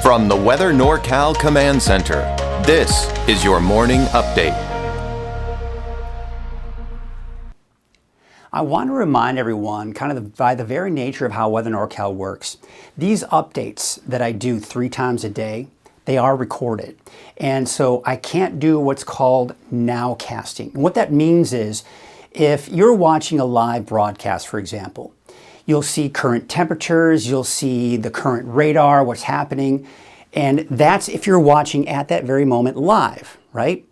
From the Weather NorCal Command Center, this is your morning update. I want to remind everyone, by the very nature of how Weather NorCal works, these updates that I do 3 times a day, they are recorded. And so I can't do what's called nowcasting. And what that means is, if you're watching a live broadcast, for example, you'll see current temperatures, you'll see the current radar, what's happening, and that's if you're watching at that very moment live, right?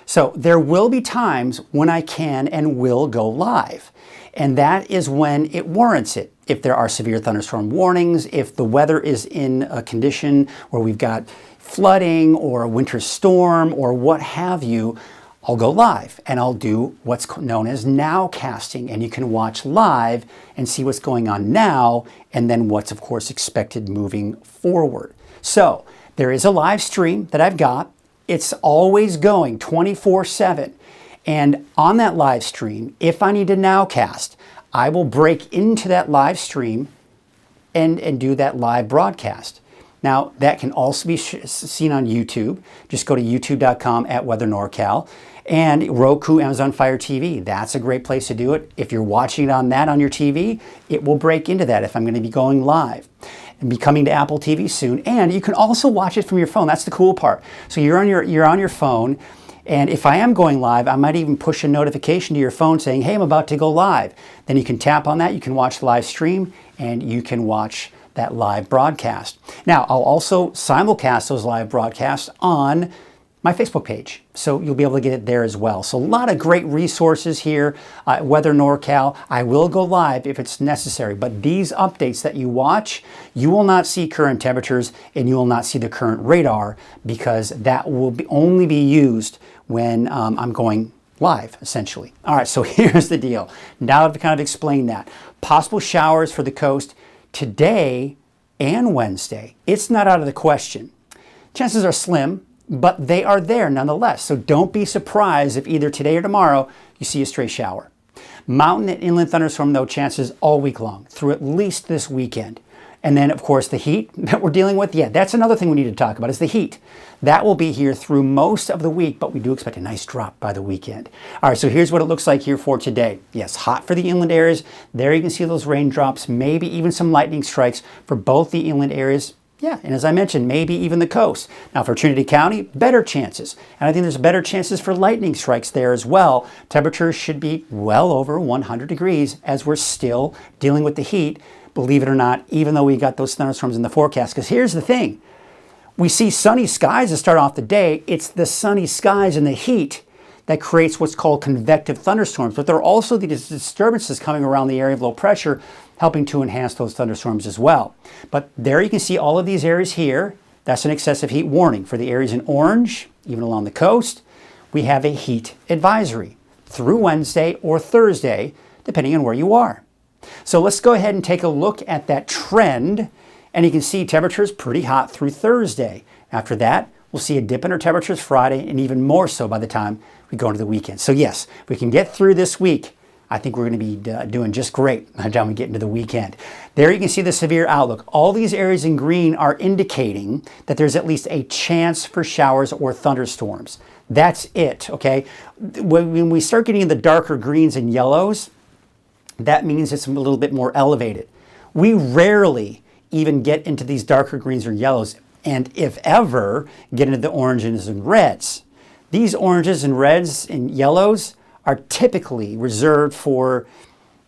So there will be times when I can and will go live, and that is when it warrants it. If there are severe thunderstorm warnings, if the weather is in a condition where we've got flooding or a winter storm or what have you, I'll go live and I'll do what's known as nowcasting, and you can watch live and see what's going on now and then what's of course expected moving forward. So there is a live stream that I've got. It's always going 24/7, and on that live stream, if I need to nowcast, I will break into that live stream and do that live broadcast. Now, that can also be seen on YouTube. Just go to youtube.com/weathernorcal, and Roku, Amazon Fire TV. That's a great place to do it. If you're watching it on that on your TV, it will break into that if I'm going to be going live. And be coming to Apple TV soon. And you can also watch it from your phone. That's the cool part. So you're on your phone, and if I am going live, I might even push a notification to your phone saying, hey, I'm about to go live. Then you can tap on that, you can watch the live stream, and you can watch that live broadcast. Now, I'll also simulcast those live broadcasts on my Facebook page, so you'll be able to get it there as well. So a lot of great resources here at Weather NorCal. I will go live if it's necessary, but these updates that you watch, you will not see current temperatures and you will not see the current radar, because that will only be used when I'm going live, essentially. All right, so here's the deal. Now I've kind of explained that. Possible showers for the coast today and Wednesday. It's not out of the question. Chances are slim, but they are there nonetheless. So don't be surprised if either today or tomorrow you see a stray shower. Mountain and inland thunderstorm, though, chances all week long through at least this weekend. And then, of course, the heat that we're dealing with, yeah, that's another thing we need to talk about, is the heat. That will be here through most of the week, but we do expect a nice drop by the weekend. All right, so here's what it looks like here for today. Yes, hot for the inland areas. There you can see those raindrops, maybe even some lightning strikes for both the inland areas. Yeah, and as I mentioned, maybe even the coast. Now for Trinity County, better chances. And I think there's better chances for lightning strikes there as well. Temperatures should be well over 100 degrees as we're still dealing with the heat, believe it or not, even though we got those thunderstorms in the forecast. Because here's the thing. We see sunny skies to start off the day. It's the sunny skies and the heat that creates what's called convective thunderstorms. But there are also these disturbances coming around the area of low pressure, helping to enhance those thunderstorms as well. But there you can see all of these areas here. That's an excessive heat warning. For the areas in orange, even along the coast, we have a heat advisory through Wednesday or Thursday, depending on where you are. So let's go ahead and take a look at that trend. And you can see temperatures pretty hot through Thursday. After that, we'll see a dip in our temperatures Friday, and even more so by the time we go into the weekend. So yes, we can get through this week. I think we're going to be doing just great by the time we get into the weekend. There you can see the severe outlook. All these areas in green are indicating that there's at least a chance for showers or thunderstorms. That's it, okay? When we start getting in the darker greens and yellows, that means it's a little bit more elevated. We rarely even get into these darker greens or yellows, and if ever, get into the oranges and reds. These oranges and reds and yellows are typically reserved for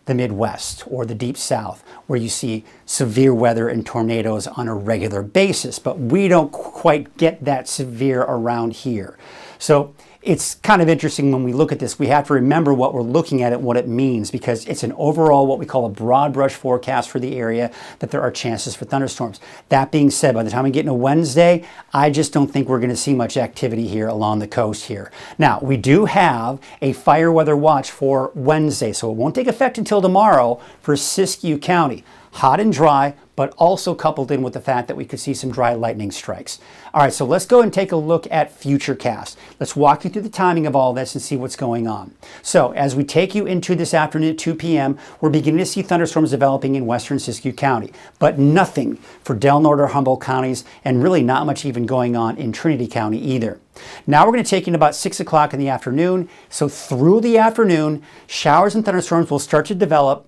the Midwest or the Deep South, where you see severe weather and tornadoes on a regular basis. But we don't quite get that severe around here. So it's kind of interesting when we look at this. We have to remember what we're looking at and what it means, because it's an overall, what we call a broad brush forecast for the area, that there are chances for thunderstorms. That being said, by the time we get into Wednesday, I just don't think we're going to see much activity here along the coast here. Now, we do have a fire weather watch for Wednesday, so it won't take effect until tomorrow for Siskiyou County. hot and dry, but also coupled in with the fact that we could see some dry lightning strikes. All right, so let's go and take a look at Futurecast. Let's walk you through the timing of all this and see what's going on. So as we take you into this afternoon at 2 p.m., we're beginning to see thunderstorms developing in western Siskiyou County, but nothing for Del Norte or Humboldt counties, and really not much even going on in Trinity County either. Now we're going to take in about 6 o'clock in the afternoon. So through the afternoon, showers and thunderstorms will start to develop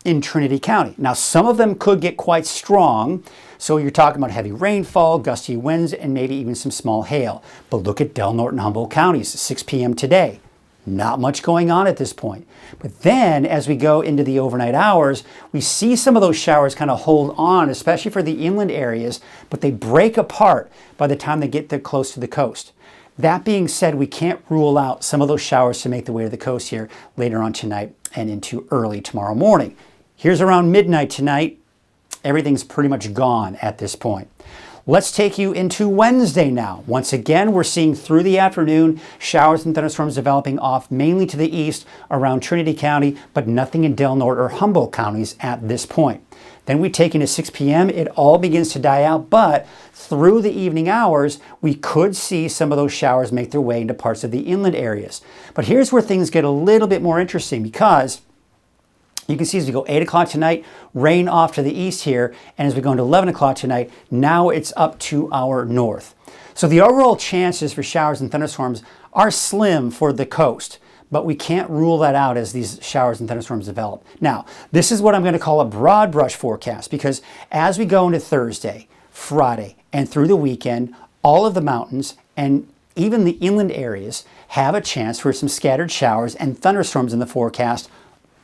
in Trinity County. Now, some of them could get quite strong. So you're talking about heavy rainfall, gusty winds, and maybe even some small hail. But look at Del Norte and Humboldt counties, 6 p.m. today. Not much going on at this point. But then as we go into the overnight hours, we see some of those showers kind of hold on, especially for the inland areas, but they break apart by the time they get there close to the coast. That being said, we can't rule out some of those showers to make their way to the coast here later on tonight and into early tomorrow morning. Here's around midnight tonight. Everything's pretty much gone at this point. Let's take you into Wednesday now. Once again, we're seeing through the afternoon showers and thunderstorms developing off mainly to the east around Trinity County, but nothing in Del Norte or Humboldt counties at this point. Then we take into 6 p.m., it all begins to die out, but through the evening hours, we could see some of those showers make their way into parts of the inland areas. But here's where things get a little bit more interesting, because you can see as we go 8 o'clock tonight, rain off to the east here, and as we go into 11 o'clock tonight, now it's up to our north. So the overall chances for showers and thunderstorms are slim for the coast, but we can't rule that out as these showers and thunderstorms develop. Now, this is what I'm going to call a broad brush forecast, because as we go into Thursday, Friday, and through the weekend, all of the mountains and even the inland areas have a chance for some scattered showers and thunderstorms in the forecast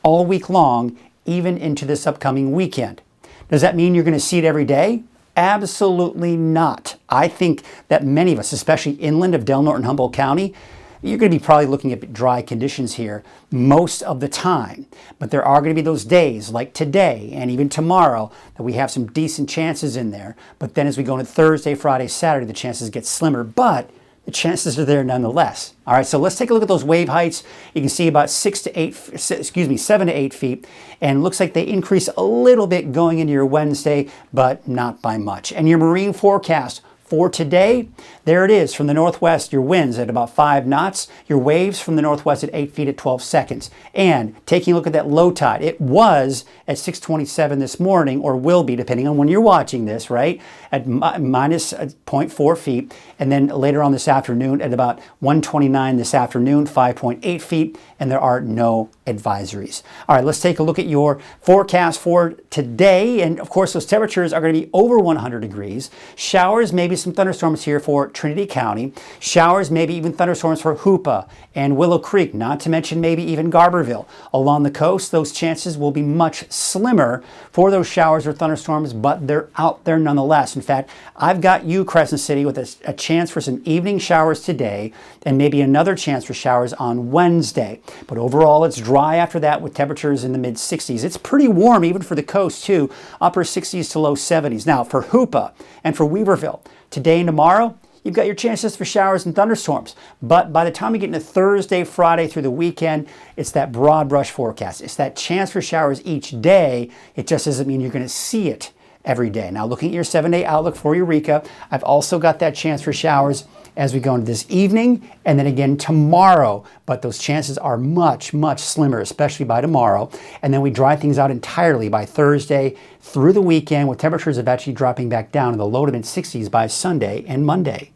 all week long, even into this upcoming weekend. Does that mean you're going to see it every day? Absolutely not. I think that many of us, especially inland of Del Norte and Humboldt County, you're going to be probably looking at dry conditions here most of the time. But there are going to be those days like today and even tomorrow that we have some decent chances in there. But then as we go into Thursday, Friday, Saturday, the chances get slimmer, but the chances are there nonetheless. All right, so let's take a look at those wave heights. You can see about 7 to 8 feet, and it looks like they increase a little bit going into your Wednesday, but not by much. And your marine forecast for today, there it is. From the northwest, your winds at about 5 knots, your waves from the northwest at 8 feet at 12 seconds. And taking a look at that low tide, it was at 6:27 this morning, or will be depending on when you're watching this, right? At minus 0.4 feet. And then later on this afternoon at about 1:29 this afternoon, 5.8 feet, and there are no advisories. All right, let's take a look at your forecast for today. And of course, those temperatures are going to be over 100 degrees. Showers, maybe some thunderstorms here for Trinity County. Showers, maybe even thunderstorms for Hoopa and Willow Creek, not to mention maybe even Garberville. Along the coast, those chances will be much slimmer for those showers or thunderstorms, but they're out there nonetheless. In fact, I've got you, Crescent City, with a chance for some evening showers today and maybe another chance for showers on Wednesday. But overall, it's dry after that with temperatures in the mid 60s. It's pretty warm even for the coast too, upper 60s to low 70s. Now for Hoopa and for Weaverville, today and tomorrow, you've got your chances for showers and thunderstorms. But by the time we get into Thursday, Friday through the weekend, it's that broad brush forecast. It's that chance for showers each day. It just doesn't mean you're going to see it every day. Now looking at your 7-day outlook for Eureka, I've also got that chance for showers as we go into this evening and then again tomorrow. But those chances are much, much slimmer, especially by tomorrow. And then we dry things out entirely by Thursday through the weekend, with temperatures eventually dropping back down in the low to mid 60s by Sunday and Monday.